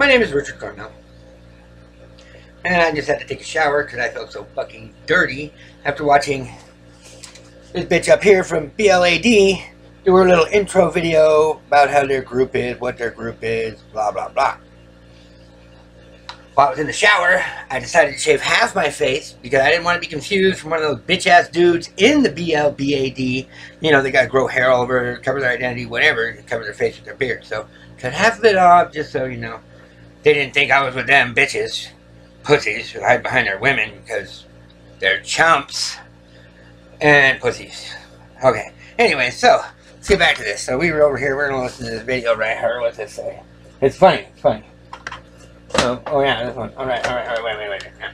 My name is Richard Carnell, and I just had to take a shower because I felt so fucking dirty after watching this bitch up here from Blad do her little intro video about how their group is, what their group is, blah blah blah. While I was in the shower, I decided to shave half my face because I didn't want to be confused from one of those bitch-ass dudes in the Blbad. You know, they got to grow hair all over, cover their identity, whatever, cover their face with their beard. So, cut half of it off just so, you know, they didn't think I was with them bitches, pussies, who hide behind their women because they're chumps and pussies. Okay, anyway, so, let's get back to this. So, we were over here, we're going to listen to this video right here. What's it say? It's funny, it's funny. Oh yeah, this one. Alright, wait. Yeah.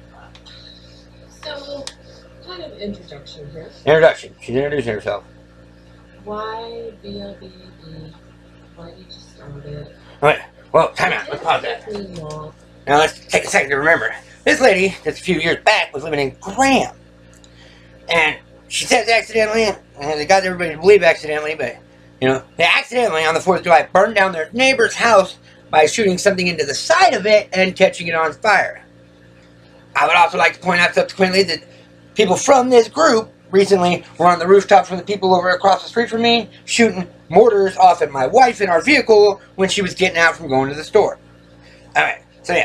So, kind of introduction here. Introduction. She's introducing herself. Why Blbad? Why did you start it? Alright, well, time out. Let's pause that. Now let's take a second to remember. This lady, just a few years back, was living in Graham. And she says accidentally, and they got everybody to believe accidentally, but, you know, they accidentally, on the 4th of July, burned down their neighbor's house by shooting something into the side of it and catching it on fire. I would also like to point out subsequently that people from this group recently were on the rooftops from the people over across the street from me shooting mortars off at my wife in our vehicle when she was getting out from going to the store. Alright, so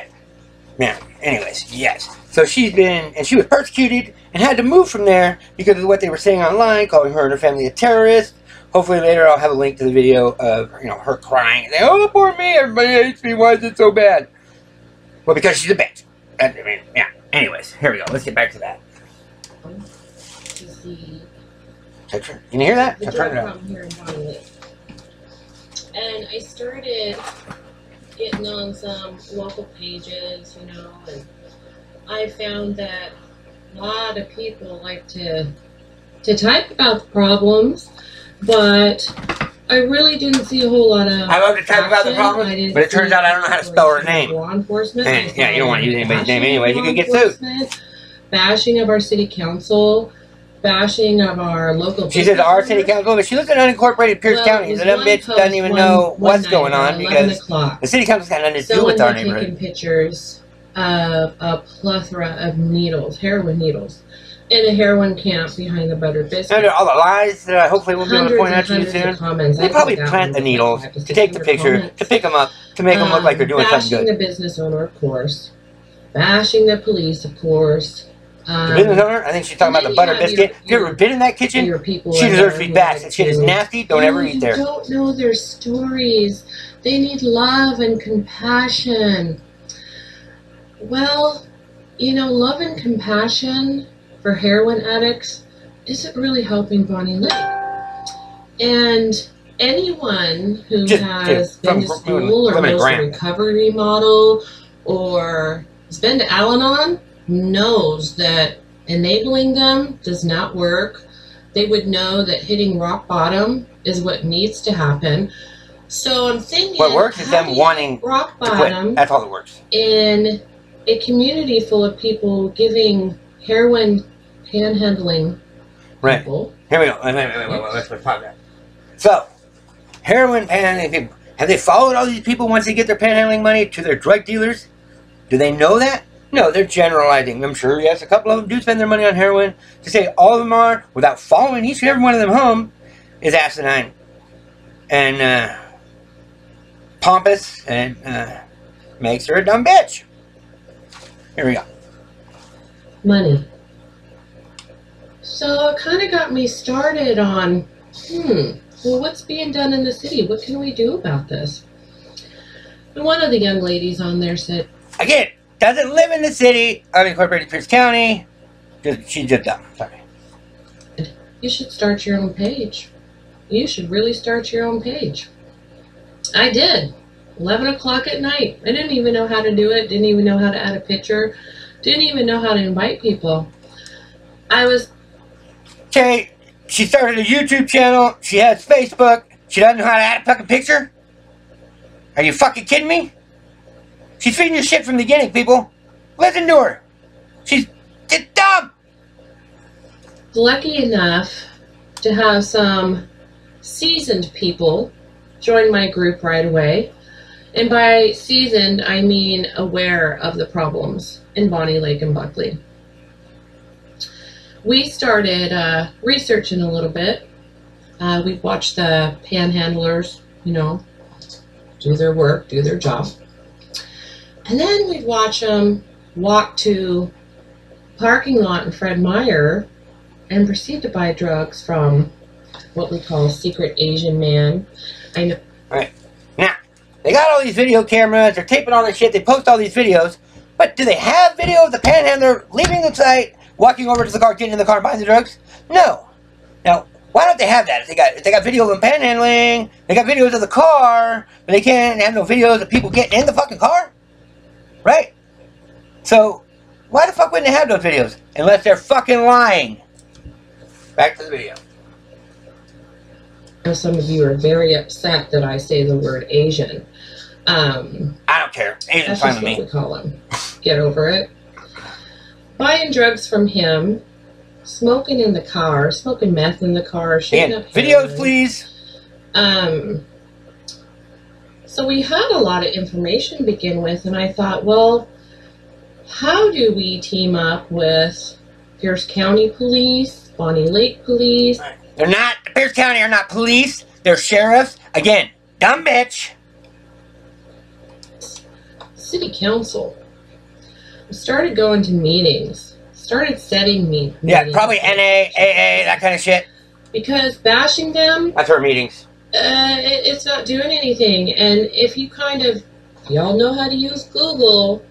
yeah, anyways, yes. So she was persecuted and had to move from there because of what they were saying online, calling her and her family a terrorist. Hopefully later I'll have a link to the video of, you know, her crying and saying, oh, poor me, everybody hates me, why is it so bad? Well, because she's a bitch. I mean, yeah. Anyways, here we go. Let's get back to that. Can you hear that? Turn it up. Here in Bonney. And I started getting on some local pages, you know, and I found that a lot of people like to type about the problems. But I really didn't see a whole lot of I love to type about the problem, but it turns out I don't know how to spell her name. Law enforcement. And, yeah, you don't want to use anybody's name anyway. You could get sued. Bashing of our city council. Bashing of our local. She says our city council, but she lives in unincorporated Pierce County. So that bitch doesn't even know what's going on because the city council's got nothing to do with our neighborhood. Taking pictures of a plethora of needles, heroin needles, in a heroin camp behind the butter biscuit. And all the lies that I hopefully will be able to point out to you soon. They probably plant the needles to take the picture, to pick them up, to make them look like they're doing something good. Bashing the business owner, of course. Bashing the police, of course. The business owner? I think she's talking about the butter biscuit. Have you ever been in that kitchen? She deserves to be bashed. That shit is nasty. Don't ever eat there. You don't know their stories. They need love and compassion. Well, you know, love and compassion for heroin addicts isn't really helping Bonney Lake. And anyone who has been to school or knows the recovery model or has been to Al-Anon knows that enabling them does not work. They would know that hitting rock bottom is what needs to happen. So I'm thinking, what works is them wanting rock to bottom. quit. That's all that works. In a community full of people giving heroin panhandling people. Here we go. Wait, let's pause that. So, heroin panhandling people. Have they followed all these people once they get their panhandling money to their drug dealers? Do they know that? No, they're generalizing. I'm sure, yes, a couple of them do spend their money on heroin. To say all of them are, without following each and every one of them home, is asinine. And, pompous, and, makes her a dumb bitch. Here we go. Money. So it kind of got me started on, well, what's being done in the city? What can we do about this? And one of the young ladies on there said, again, doesn't live in the city, unincorporated Pierce County. She's just dumb. Sorry. You should start your own page. You should really start your own page. I did. 11 o'clock at night. I didn't even know how to do it. Didn't even know how to add a picture. Didn't even know how to invite people. Okay, she started a YouTube channel. She has Facebook. She doesn't know how to add a fucking picture? Are you fucking kidding me? She's feeding you shit from the beginning, people. Listen to her. She's dumb. Lucky enough to have some seasoned people join my group right away And by seasoned, I mean aware of the problems in Bonney Lake and Buckley. We started researching a little bit. We've watched the panhandlers, you know, do their work, do their job. And then we'd watch them walk to parking lot in Fred Meyer and proceed to buy drugs from what we call secret Asian man. I know. All right. Now, they got all these video cameras, they're taping all this shit, they post all these videos, but do they have video of the panhandler leaving the site, walking over to the car, getting in the car and buying the drugs? No. Now, why don't they have that? If they got video of them panhandling, they got videos of the car, but they can't have no videos of people getting in the fucking car? Right? So, why the fuck wouldn't they have those videos? Unless they're fucking lying. Back to the video. Some of you are very upset that I say the word Asian. I don't care. Asian's fine with me. That's what we call him. Get over it. Buying drugs from him, smoking in the car, smoking meth in the car, shooting up videos, please. So we had a lot of information to begin with, and I thought, well, how do we team up with Pierce County Police, Bonney Lake Police? They're not, Pierce County are not police, they're sheriffs. Again, dumb bitch. City Council. We started going to meetings, started setting meetings. Yeah, probably NA, AA, that kind of shit. Because bashing them... That's our meetings. It's not doing anything. And if you y'all know how to use Google,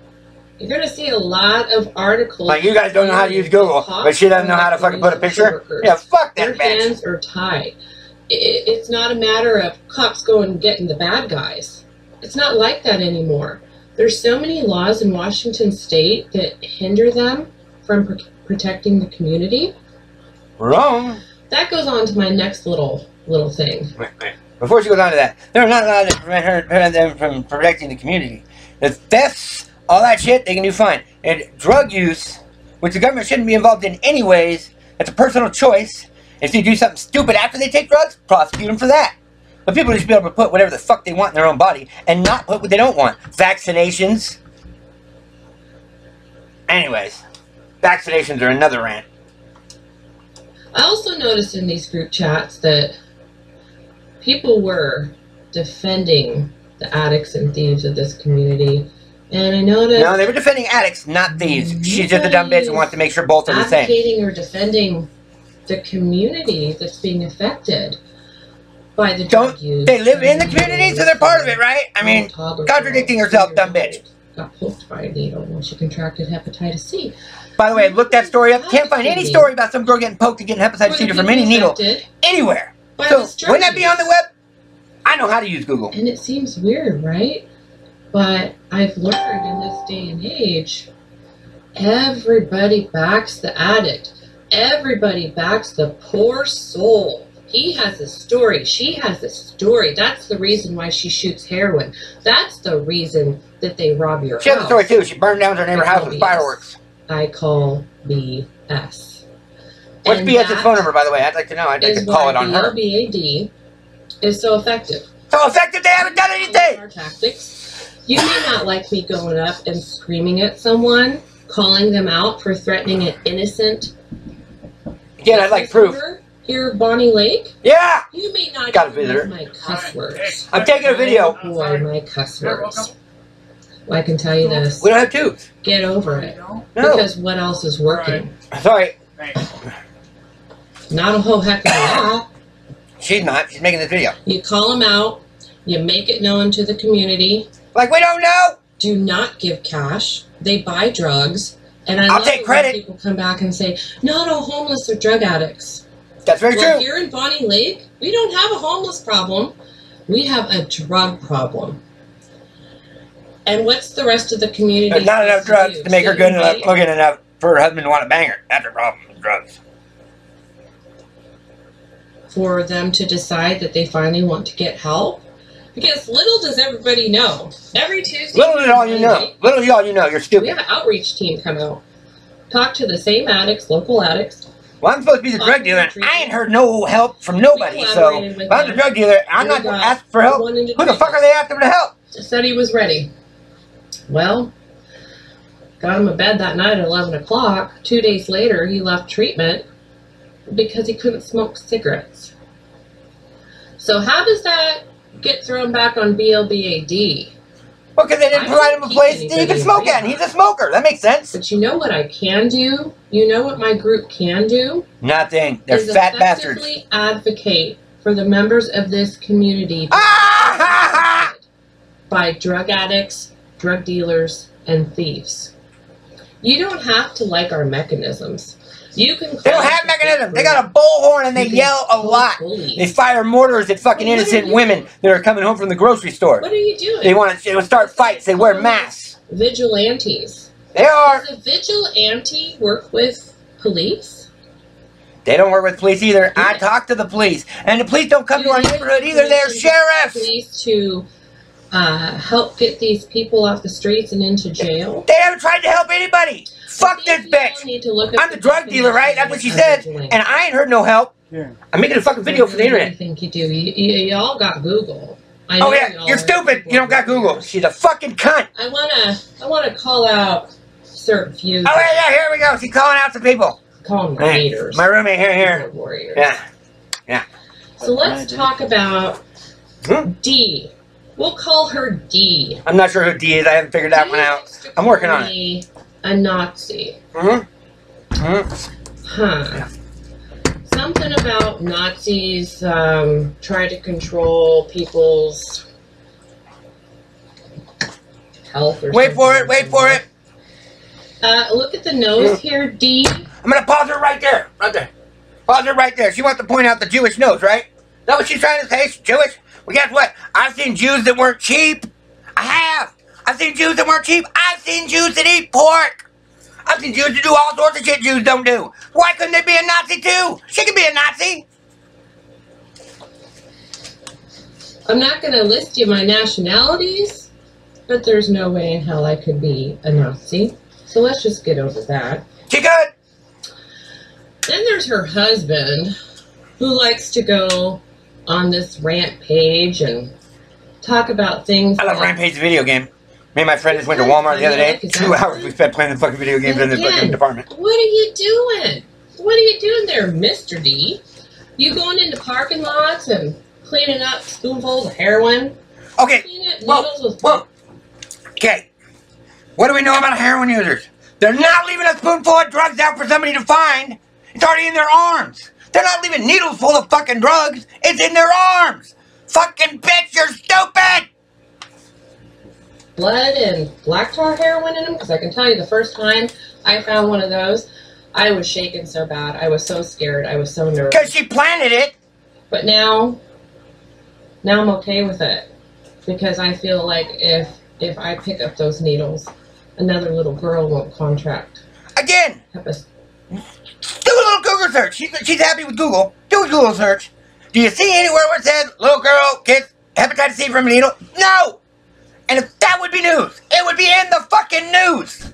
you're going to see a lot of articles. Like, you guys don't know how to use Google, but she doesn't know how to fucking put a picture? Yeah, fuck that bitch. Their hands are tied. It's not a matter of cops going and getting the bad guys. It's not like that anymore. There's so many laws in Washington State that hinder them from protecting the community. Wrong. That goes on to my next little thing. Wait. Before she goes on to that, they're not allowed to prevent them from protecting the community. The thefts, all that shit, they can do fine. And drug use, which the government shouldn't be involved in anyways, that's a personal choice. If they do something stupid after they take drugs, prosecute them for that. But people should be able to put whatever the fuck they want in their own body and not put what they don't want. Vaccinations. Anyways, vaccinations are another rant. I also noticed in these group chats that people were defending the addicts and thieves of this community. And I noticed... No, they were defending addicts, not thieves. She's just a dumb bitch and wants to make sure both are the same. Advocating or defending the community that's being affected by the drug use. They live in the community, so they're part of it, right? I mean, contradicting herself, dumb bitch. Got poked by a needle when she contracted hepatitis C. By the way, look that story up. Can't find any story about some girl getting poked and getting hepatitis C from any needle anywhere. So, wouldn't that be on the web? I know how to use Google. And it seems weird, right? But I've learned in this day and age, everybody backs the addict. Everybody backs the poor soul. He has a story. She has a story. That's the reason why she shoots heroin. That's the reason that they rob your house. She has a story too. She burned down her neighbor's house with fireworks. I call BS. What's BS's phone number, by the way? I'd like to know. I'd like to call it on her. Blbad is so effective. So effective they haven't done anything! Our tactics. You may not like me going up and screaming at someone, calling them out for threatening an innocent... Again, I'd like proof. Here, Bonney Lake? Yeah! You may not got a visitor. My cuss words. I'm taking a video. Oh boy, my cuss words. Well, I can tell you this. We don't have tubes. Get over it. No. Because what else is working? Sorry. Not a whole heck of a lot. She's not. She's making this video. You call them out. You make it known to the community. Like, we don't know. Do not give cash. They buy drugs. And I'll take credit. When people come back and say, not all homeless are drug addicts. That's very true. Here in Bonney Lake, we don't have a homeless problem. We have a drug problem. And what's the rest of the community? There's not enough drugs to make her good enough, looking enough for her husband to want to bang her. That's her problem with drugs. For them to decide that they finally want to get help? Because little does everybody know. Every Tuesday... Little did all you know. Little did all you know. You're stupid. We have an outreach team come out. Talk to the same addicts, local addicts. Well, I'm supposed to be the drug dealer, and I ain't heard no help from nobody, so if I'm the drug dealer, I'm not going to ask for help. Who the fuck are they after to help? said he was ready. Well, got him a bed that night at 11 o'clock. 2 days later, he left treatment because he couldn't smoke cigarettes. So how does that get thrown back on Blbad? Well, because they didn't provide him a place that he could smoke at, and he's a smoker. That makes sense. But you know what I can do? You know what my group can do? Nothing. They're fat bastards. Effectively advocate for the members of this community by drug addicts, drug dealers, and thieves. You don't have to like our mechanisms. You can. They don't have mechanisms. They got a bullhorn and they yell a lot. They fire mortars at fucking innocent women that are coming home from the grocery store. What are you doing? They want to start fights. They wear masks. Vigilantes. They are. Does a vigilante work with police? They don't work with police either. Yeah. I talk to the police, and the police don't come to our neighborhood either. They're sheriffs. Police to help get these people off the streets and into jail. They haven't tried to help anybody. Fuck this bitch. I'm the drug dealer, right? That's what she said. And I ain't heard no help. Yeah. I'm making a fucking video for the internet. I think you do. Y'all got Google. Oh yeah, you're stupid. You don't got Google. She's a fucking cunt. I wanna call out certain few. Oh yeah, here we go. She's calling out some people. Call them haters. My roommate here. Warriors. Yeah. So let's talk about D. We'll call her D. I'm not sure who D is. I haven't figured that one out. I'm working on it. A Nazi. Huh. Something about Nazis try to control people's health or Wait for it. Look at the nose here, D. I'm going to pause her right there. Pause her right there. She wants to point out the Jewish nose, right? Is that what she's trying to say? She's Jewish? Well, guess what? I've seen Jews that weren't cheap. I have. I've seen Jews that weren't cheap. I've seen Jews that eat pork. I've seen Jews that do all sorts of shit Jews don't do. Why couldn't they be a Nazi too? She could be a Nazi. I'm not going to list you my nationalities, but there's no way in hell I could be a Nazi. So let's just get over that. She could. Then there's her husband, who likes to go on this rant page and talk about things. I love Rampage video game. Me and my friend just went to Walmart the other day. 2 hours we spent playing the fucking video games in the fucking department. What are you doing? What are you doing there, Mr. D? You going into parking lots and cleaning up spoonfuls of heroin? Okay. Okay. What do we know about heroin users? They're not leaving a spoonful of drugs out for somebody to find. It's already in their arms. They're not leaving needles full of fucking drugs. It's in their arms. Fucking bitch, you're stupid. Blood and black tar heroin in them? Because I can tell you the first time I found one of those, I was shaking so bad. I was so scared. I was so nervous. Because she planted it. But now I'm okay with it. Because I feel like if I pick up those needles, another little girl won't contract. Again. Do a little Google search. She's happy with Google. Do a Google search. Do you see anywhere where it says little girl gets hepatitis C from a needle? No. And if that would be news, it would be in the fucking news.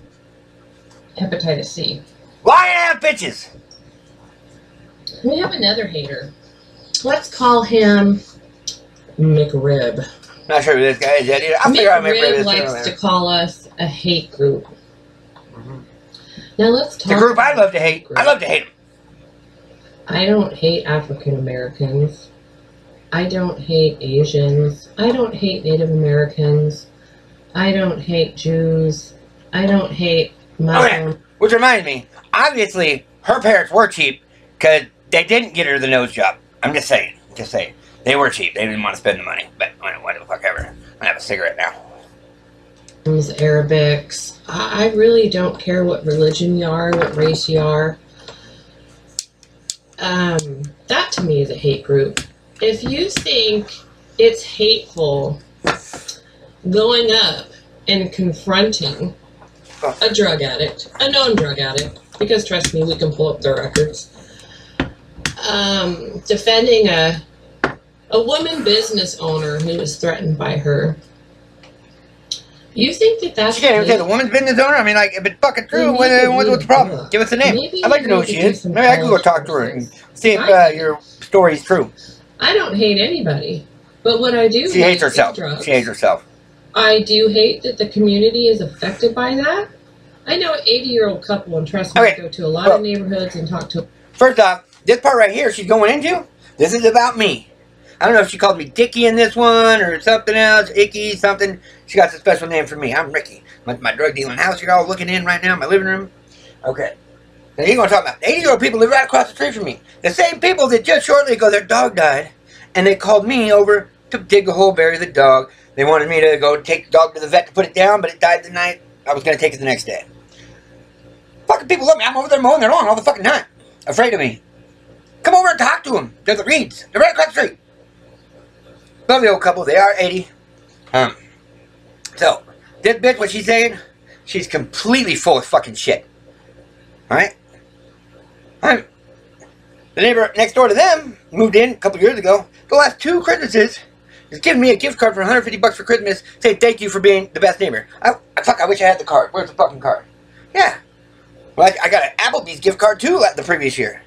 Hepatitis C. Lying ass bitches. We have another hater. Let's call him McRib. Not sure who this guy is yet either. I'll figure out McRib likes to call us a hate group. Now let's talk. The group I love to hate. I love to hate them. I don't hate African Americans. I don't hate Asians. I don't hate Native Americans. I don't hate Jews. I don't hate Muslims. Okay. Which reminds me, obviously, her parents were cheap because they didn't get her the nose job. I'm just saying. They were cheap. They didn't want to spend the money. But whatever the fuck ever. I'm going to have a cigarette now. Arabics. I really don't care what religion you are, what race you are. That to me is a hate group. If you think it's hateful going up and confronting a drug addict, a known drug addict, because trust me, we can pull up their records, defending a woman business owner who was threatened by her, you think that that's... She can't even say the woman's business owner? I mean, like, if it's fucking true, what's the problem? Give us a name. I'd like to know who she is. Maybe I can go talk to her and see if your story's true. I don't hate anybody. But what I do... She hates herself. She hates herself. I do hate that the community is affected by that. I know an 80-year-old couple, and trust me, I go to a lot of neighborhoods and talk to. First off, this part right here she's going into, this is about me. I don't know if she called me Dickie in this one or something else, Icky, something. She got a special name for me. I'm Ricky. My drug dealing house you're all looking in right now, my living room. Okay. Now you're going to talk about 80-year-old people live right across the street from me. The same people that just shortly ago their dog died, and they called me over to dig a hole, bury the dog. They wanted me to go take the dog to the vet to put it down, but it died the night I was going to take it the next day. Fucking people love me. I'm over there mowing their lawn all the fucking time. Afraid of me. Come over and talk to them. They're the Reeds. They're right across the street. Lovely old couple. They are 80. So, this bitch, what she's saying, she's completely full of fucking shit. Alright? The neighbor next door to them moved in a couple years ago. The last 2 Christmases is giving me a gift card for $150 for Christmas, saying thank you for being the best neighbor. Fuck, I wish I had the card. Where's the fucking card? Yeah. Well, I got an Applebee's gift card too the previous year.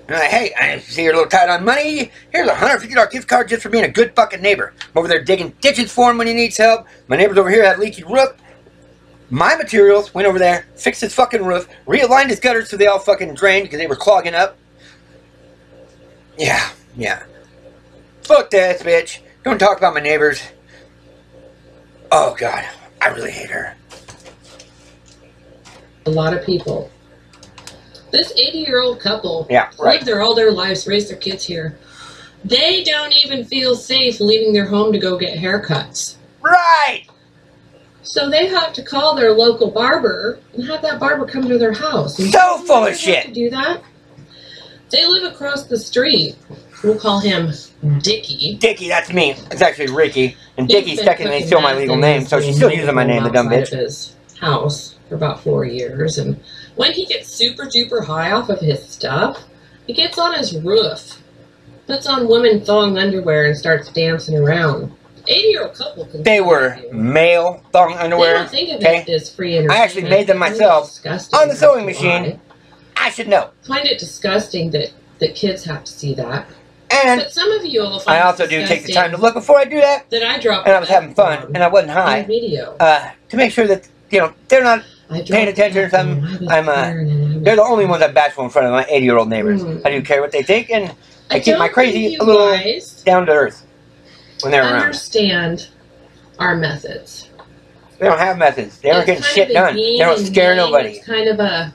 And I'm like, hey, I see you're a little tight on money. Here's a $150 gift card just for being a good fucking neighbor. I'm over there digging ditches for him when he needs help. My neighbors over here had a leaky roof. My materials went over there, fixed his fucking roof, realigned his gutters so they all fucking drained because they were clogging up. Yeah. Fuck this, bitch. Don't talk about my neighbors. Oh, God. I really hate her. A lot of people. This 80-year-old couple lived there all their lives, raised their kids here. They don't even feel safe leaving their home to go get haircuts. Right! So they have to call their local barber and have that barber come to their house. And so full of shit! To do that. They live across the street. We'll call him Dickie. Dickie, that's me. It's actually Ricky. And Dickie's technically still my legal name, so she's still using my name, the dumb bitch. His house for about 4 years, and when he gets super duper high off of his stuff, he gets on his roof, puts on women thong underwear, and starts dancing around. 80-year-old couple can. They were male thong underwear. They don't think of it as free entertainment. I actually made them myself on the sewing machine. I should know. I find it disgusting that kids have to see that. And but some of you will find I also do take the time to look before I do that. That I dropped. And I was having fun, and I wasn't high. Video. To make sure that they're not paying attention or something. They're the only ones I'm bashful in front of my 80-year-old neighbors. I do care what they think, and I keep my crazy a little down to earth when they're around. Understand our methods. They don't have methods. They aren't getting shit done. They don't scare nobody. It's kind of a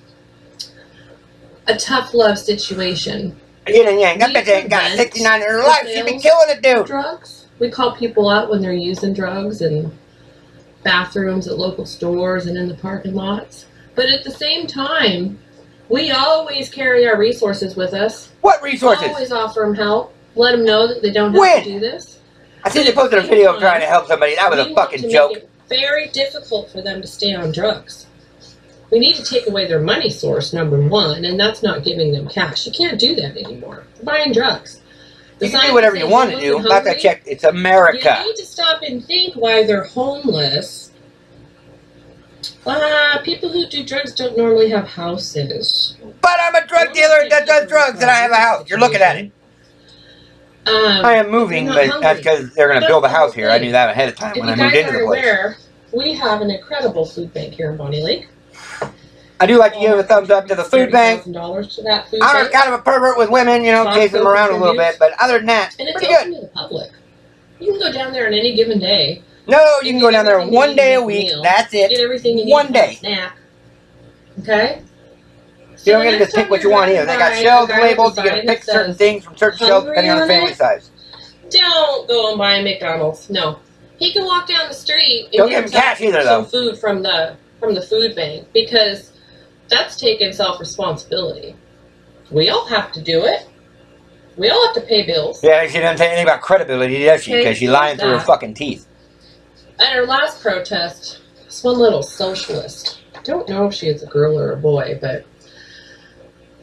tough love situation. That bitch ain't got 69 in her life. She'd be killing a dude. Drugs. We call people out when they're using drugs in bathrooms at local stores and in the parking lots. But at the same time, we always carry our resources with us. What resources? Always offer them help. Let them know that they don't have to do this. I see they posted a video of trying to help somebody. That was a fucking joke. Make it very difficult for them to stay on drugs. We need to take away their money source, number one, and that's not giving them cash. You can't do that anymore. They're buying drugs. You can do whatever you want to do. Last I checked, it's America. You need to stop and think why they're homeless. People who do drugs don't normally have houses. But I'm a drug dealer that does drugs, and I have a house. You're looking at it. I am moving, but that's because they're going to build a house here. I knew that ahead of time when I moved into the place. We have an incredible food bank here in Bonney Lake. I do like to give a thumbs up to the food bank. To that food I'm kind of a pervert with women, chasing them around a little bit, but other than that, and it's pretty open good. to the public. You can go down there on any given day. No, you can go down there one day a week. That's it. Get everything you need. One day. Snack. Okay? You don't get to just pick what you want either. They got shelves labeled. You get to pick certain things from certain shelves depending on the family size. Don't go and buy a McDonald's. No. He can walk down the street and don't give him cash either, though. Some food from the food bank, because that's taking self-responsibility. We all have to do it. We all have to pay bills. Yeah, she doesn't say anything about credibility, does she? Because she's lying through her fucking teeth. At our last protest, this one little socialist, I don't know if she is a girl or a boy, but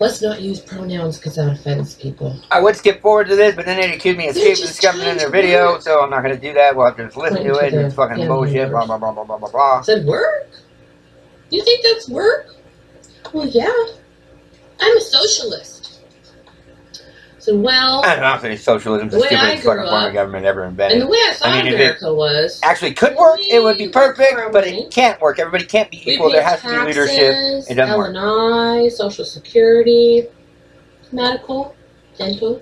let's not use pronouns because that offends people. I would skip forward to this, but then they'd accuse me of scumming in their video, so I'm not going to do that. We'll have to just listen to it, and it's fucking bullshit, blah, blah, blah, blah, blah, blah, blah. Said work? You think that's work? Well, yeah. I'm a socialist. So, well, I don't think socialism is the stupidest fucking form of government ever invented. And the way I thought America was... actually could work, it would be perfect, but it can't work. Everybody can't be equal. There has to be leadership. It doesn't work. L&I, Social Security, medical, dental.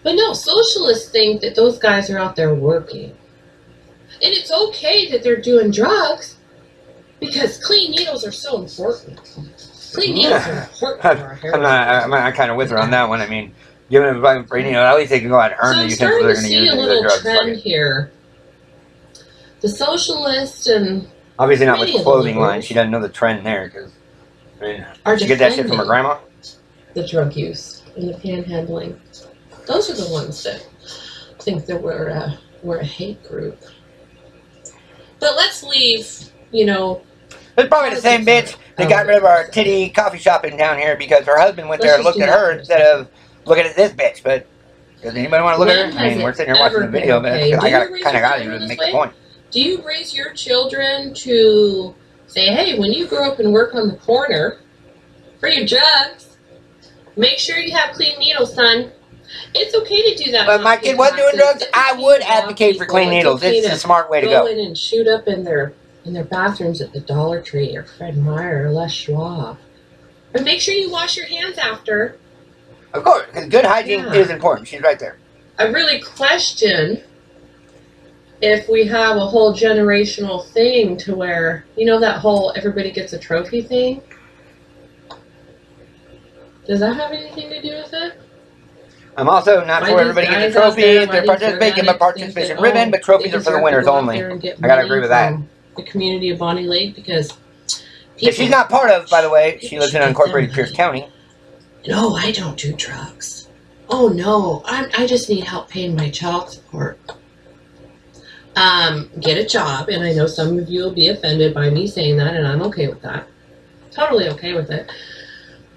But no, socialists think that those guys are out there working. And it's okay that they're doing drugs because clean needles are so important. Clean needles are important for our hair. I'm kind of with her on that one. I mean, giving them, at least they can go out and earn the utensils they're going to use. So I'm starting to see a little trend here. The socialists and... Obviously not with the clothing line. She doesn't know the trend there because, I mean, did she get that shit from her grandma? The drug use and the panhandling. Those are the ones that think that we're a hate group. But let's leave, you know... It's probably the same bitch that got rid of our titty coffee shop in down here because her husband went there and looked at her instead of looking at this bitch. But does anybody want to look at her? I mean, we're sitting here watching the video, but I kind of got you to make the point. Do you raise your children to say, hey, when you grow up and work on the corner for your drugs, make sure you have clean needles, son. It's okay to do that. But my kid was doing drugs. I would advocate for clean needles. It's a smart way to go. Go in and shoot up in their bathrooms at the Dollar Tree or Fred Meyer or Les Schwab. But make sure you wash your hands after. Of course, because good hygiene is important. She's right there. I really question if we have a whole generational thing to where, you know, that whole everybody gets a trophy thing? Does that have anything to do with it? I'm also not for everybody gets a trophy if they're participating in a participation ribbon, but trophies are for the winners only. I gotta agree with that. The community of Bonney Lake, because she's not part of, by the way, she lives in unincorporated Pierce County. No, I don't do drugs. Oh no, I just need help paying my child support. Get a job, and I know some of you will be offended by me saying that, and I'm okay with that. Totally okay with it.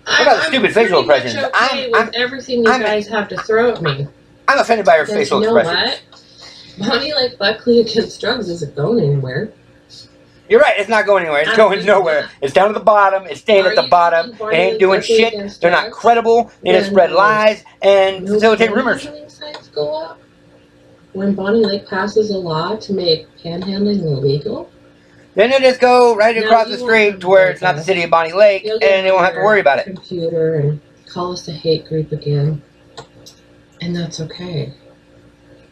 What about stupid facial expressions? I'm with everything you guys have to throw at me. I'm offended by your facial expressions. You know what? Bonney Lake Buckley against drugs isn't going anywhere. You're right, it's not going anywhere. It's going nowhere. It's down to the bottom. It's staying at the bottom. It ain't doing shit. They're not credible. They just spread lies and facilitate rumors. Go up. When Bonney Lake passes a law to make panhandling illegal, then they'll just go right across the street to where it's not the city of Bonney Lake, and they won't have to worry about it. Computer and call us a hate group again, and that's okay.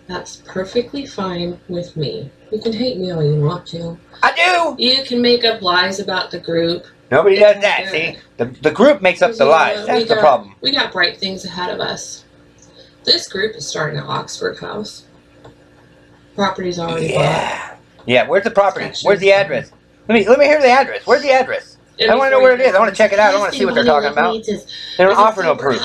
That's perfectly fine with me. You can hate me all you want to. I do! You can make up lies about the group. Nobody does that, see? The group makes up the lies. That's the problem. We got bright things ahead of us. This group is starting at Oxford House. Property's already bought. Yeah, where's the property? Where's the address? Let me hear the address. Where's the address? I want to know where it is. I want to check it out. I want to see what they're talking about. They don't offer no proof.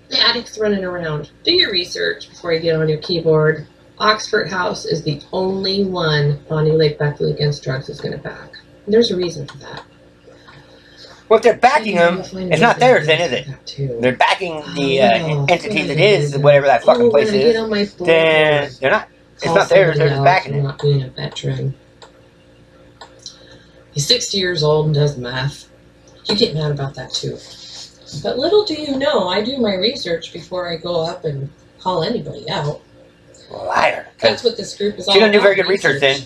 The addict's running around. Do your research before you get on your keyboard. Oxford House is the only one Bonney Lake Buckley against drugs is going to back. And there's a reason for that. Well, if they're backing them, it's not theirs then, is it? They're backing the entity that is, whatever that fucking place is. Then they're not. It's not theirs. They're just backing it. Not being a veteran. He's 60 years old and does math. You get mad about that too. But little do you know, I do my research before I go up and call anybody out. Liar. That's what this group is all about. She doesn't do very good research then.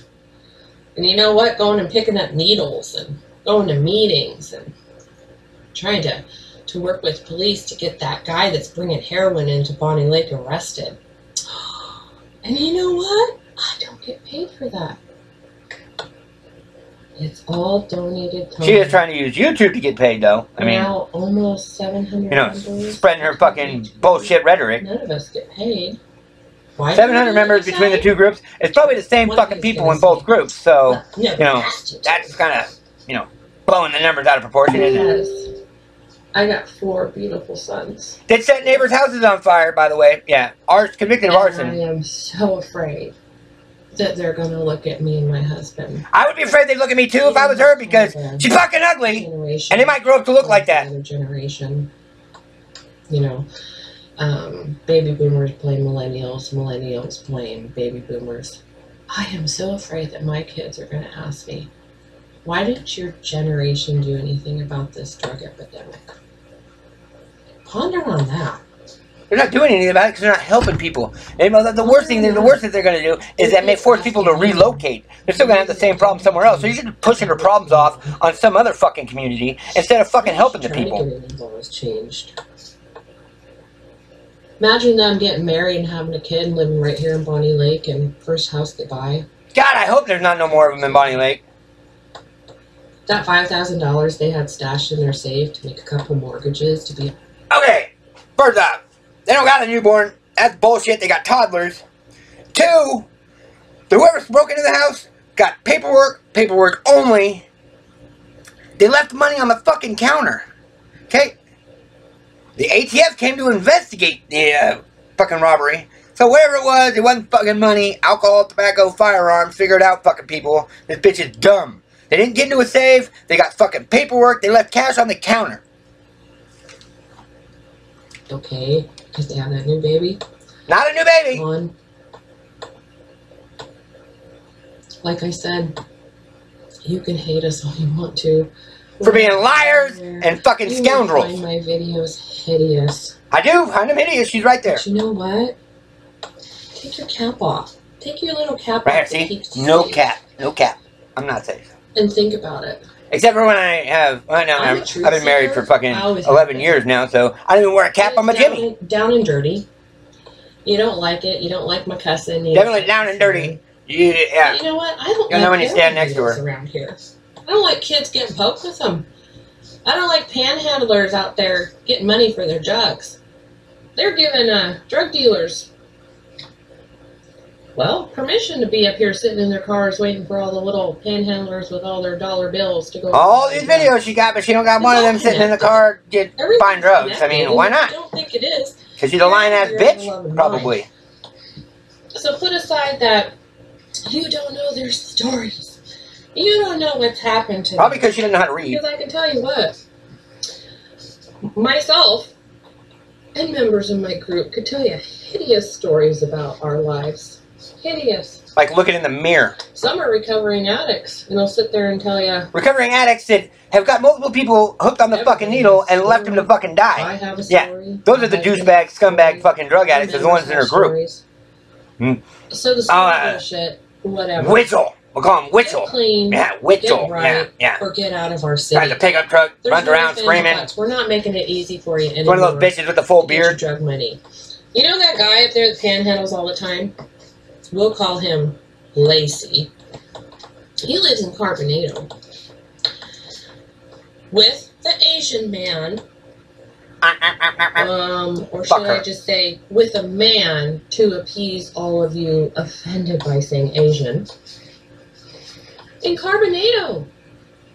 And you know what? Going and picking up needles and going to meetings and trying to work with police to get that guy that's bringing heroin into Bonney Lake arrested. And you know what? I don't get paid for that. It's all donated time. She is trying to use YouTube to get paid, though. I mean, now almost 700 members. Spreading her fucking bullshit rhetoric. None of us get paid. Why 700 members between the two groups. It's probably the same fucking people in both groups. So, you know, that's kind of, you know, blowing the numbers out of proportion, isn't it? I got 4 beautiful sons. They set neighbors' houses on fire, by the way. Yeah, convicted of arson. I am so afraid that they're going to look at me and my husband. I would be afraid they'd look at me too if I was her because she's fucking ugly, and they might grow up to look like that. Another generation, you know, baby boomers blame millennials, millennials blame baby boomers. I am so afraid that my kids are going to ask me, why didn't your generation do anything about this drug epidemic? Ponder on that. They're not doing anything about it because they're not helping people. And the worst thing that they're going to do is that may force people to relocate. They're still going to have the same problem somewhere else. So you should be pushing their problems off on some other fucking community instead of fucking helping the people. Laws changed. Imagine them getting married and having a kid and living right here in Bonney Lake and first house they buy. God, I hope there's not no more of them in Bonney Lake. That $5,000 they had stashed in their safe to make a couple mortgages to be... Okay, first off, they don't got a newborn. That's bullshit. They got toddlers. 2, whoever broke into the house got paperwork only. They left money on the fucking counter. Okay? The ATF came to investigate the fucking robbery. So whatever it wasn't fucking money, alcohol, tobacco, firearms. Figure it out, fucking people. This bitch is dumb. They didn't get into a safe. They got fucking paperwork. They left cash on the counter. Okay, because they have that new baby. Not a new baby. One. Like I said, you can hate us all you want to. For being liars and fucking scoundrels. You find my videos hideous. I do. Find them hideous. She's right there. But you know what? Take your cap off. Take your little cap right off. Here, see? No cap. No cap. I'm not safe. And think about it. Except for when I have... Well, no, I've been married for fucking 11 years now, so I don't even wear a cap on my Jimmy. Down and dirty. You don't like it. You don't like my cussing. Definitely down and dirty. Yeah. You know what? I don't like when you stand next to her. Around here. I don't like kids getting poked with them. I don't like panhandlers out there getting money for their drugs. They're giving drug dealers, well, permission to be up here sitting in their cars waiting for all the little panhandlers with all their dollar bills to go. All these videos she got, but she don't got one of them sitting in the car buying drugs. I mean, why not? I don't think it is. Because she's a lying-ass bitch, probably. So put aside that you don't know their stories. You don't know what's happened to them. Probably because she didn't know how to read. Because I can tell you what. Myself and members of my group could tell you hideous stories about our lives. Hideous. Like looking in the mirror. Some are recovering addicts, and they'll sit there and tell you. Recovering addicts that have got multiple people hooked on the fucking needle and left them to fucking die. I have a story. Yeah, those are the douchebag, scumbag fucking drug addicts. Are the ones in her group. So the story bullshit, whatever. Whistle. We'll call him Whistle. Get clean, yeah, Whistle. Get right, yeah. Or get out of our city. Drives a pickup truck, runs around screaming. We're not making it easy for you anymore. One of those bitches with the full beard. Drug money. You know that guy up there that panhandles all the time? We'll call him Lacey. He lives in Carbonado. With the Asian man. Or should I just say, with a man to appease all of you offended by saying Asian. In Carbonado.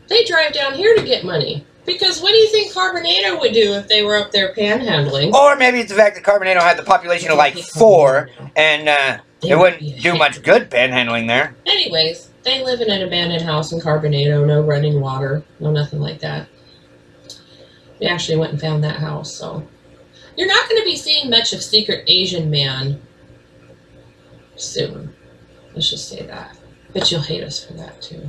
They drive down here to get money. Because what do you think Carbonado would do if they were up there panhandling? Or maybe it's the fact that Carbonado had the population of like 4, and it wouldn't do much good panhandling there. Anyways, they live in an abandoned house in Carbonado, no running water, no nothing like that. We actually went and found that house, so. You're not going to be seeing much of Secret Asian Man soon. Let's just say that. But you'll hate us for that, too.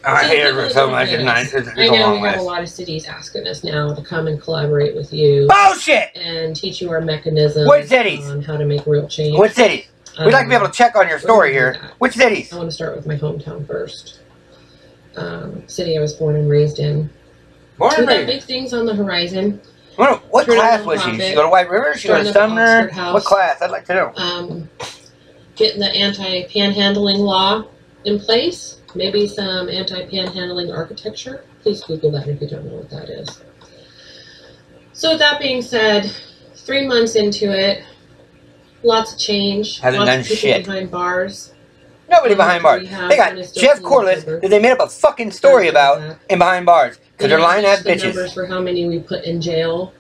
I hate her so much. It's nice. I know we have a lot of cities asking us now to come and collaborate with you. Bullshit! And teach you our mechanisms. What cities? On how to make real change. What cities? We'd like to be able to check on your story here. Which cities? I want to start with my hometown first. City I was born and raised in. Born and raised? Big things on the horizon. What class was she? She go to White River? She go to Sumner? What class? I'd like to know. Getting the anti-panhandling law in place. Maybe some anti-panhandling architecture. Please Google that if you don't know what that is. So with that being said, 3 months into it, lots of change. Hasn't done shit. Behind bars. Nobody behind bars. They got Jeff Corliss that they made up a fucking story about in behind bars. Because they're lying ass bitches. The numbers for how many we put in jail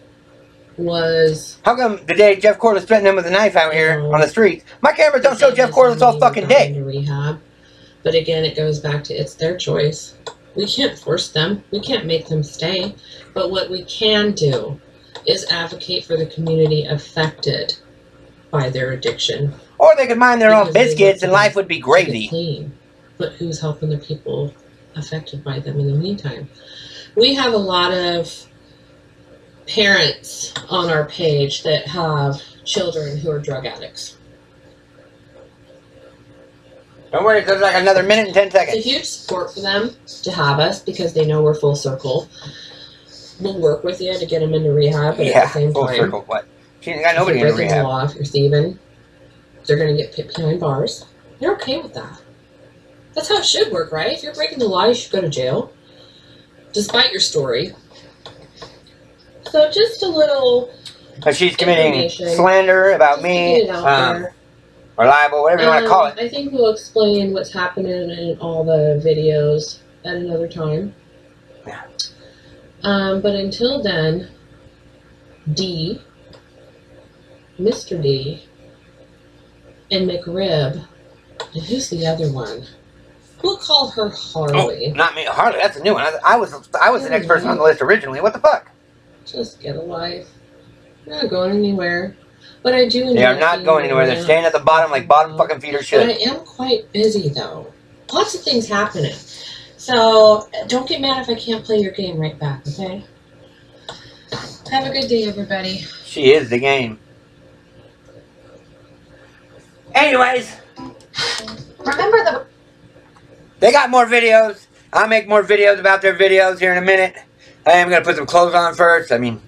was... How come the day Jeff Corliss threatened him with a knife out here on the street? My cameras don't show Jeff Corliss all fucking day. Rehab. But again, it goes back to it's their choice. We can't force them. We can't make them stay. But what we can do is advocate for the community affected by their addiction. Or they could mind their own biscuits and life would be gravy. Clean. But who's helping the people affected by them in the meantime? We have a lot of parents on our page that have children who are drug addicts. Don't worry, there's like another minute and 10 seconds. It's a huge support for them to have us because they know we're full circle. We'll work with you to get them into rehab, but at the same full time, circle. What? She ain't got nobody if you're in breaking rehab. the law, if you're thieving, they're going to get put behind bars. They're okay with that. That's how it should work, right? If you're breaking the law, you should go to jail, despite your story. So just a little. But she's committing slander about me, or libel, whatever you want to call it. I think we'll explain what's happening in all the videos at another time. Yeah. But until then, D, Mr. D, and McRib, and who's the other one? We'll call her Harley. Oh, not me, Harley. That's a new one. I was the next person on the list originally. What the fuck? Just get a life. You're not going anywhere. But I do enjoy. They are not going anywhere. They're staying at the bottom like bottom fucking feeders should. But I am quite busy though. Lots of things happening. So don't get mad if I can't play your game right back, okay? Have a good day, everybody. She is the game. Anyways, Remember the... they got more videos. I'll make more videos about their videos here in a minute. I am going to put some clothes on first. I mean,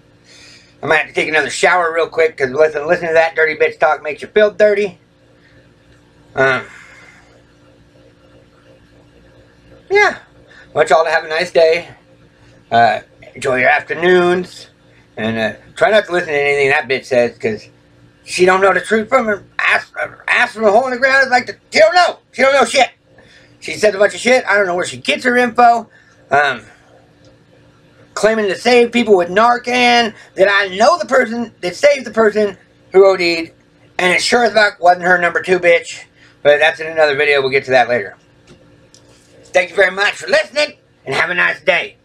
I might have to take another shower real quick because listening to that dirty bitch talk makes you feel dirty. Yeah. I want y'all to have a nice day. Enjoy your afternoons. And try not to listen to anything that bitch says because she don't know the truth from her. Ask from a hole in the ground is like, she don't know. She don't know shit. She says a bunch of shit. I don't know where she gets her info. Claiming to save people with Narcan. That I know the person that saved the person who OD'd. And it sure as fuck wasn't her number 2 bitch. But that's in another video. We'll get to that later. Thank you very much for listening. And have a nice day.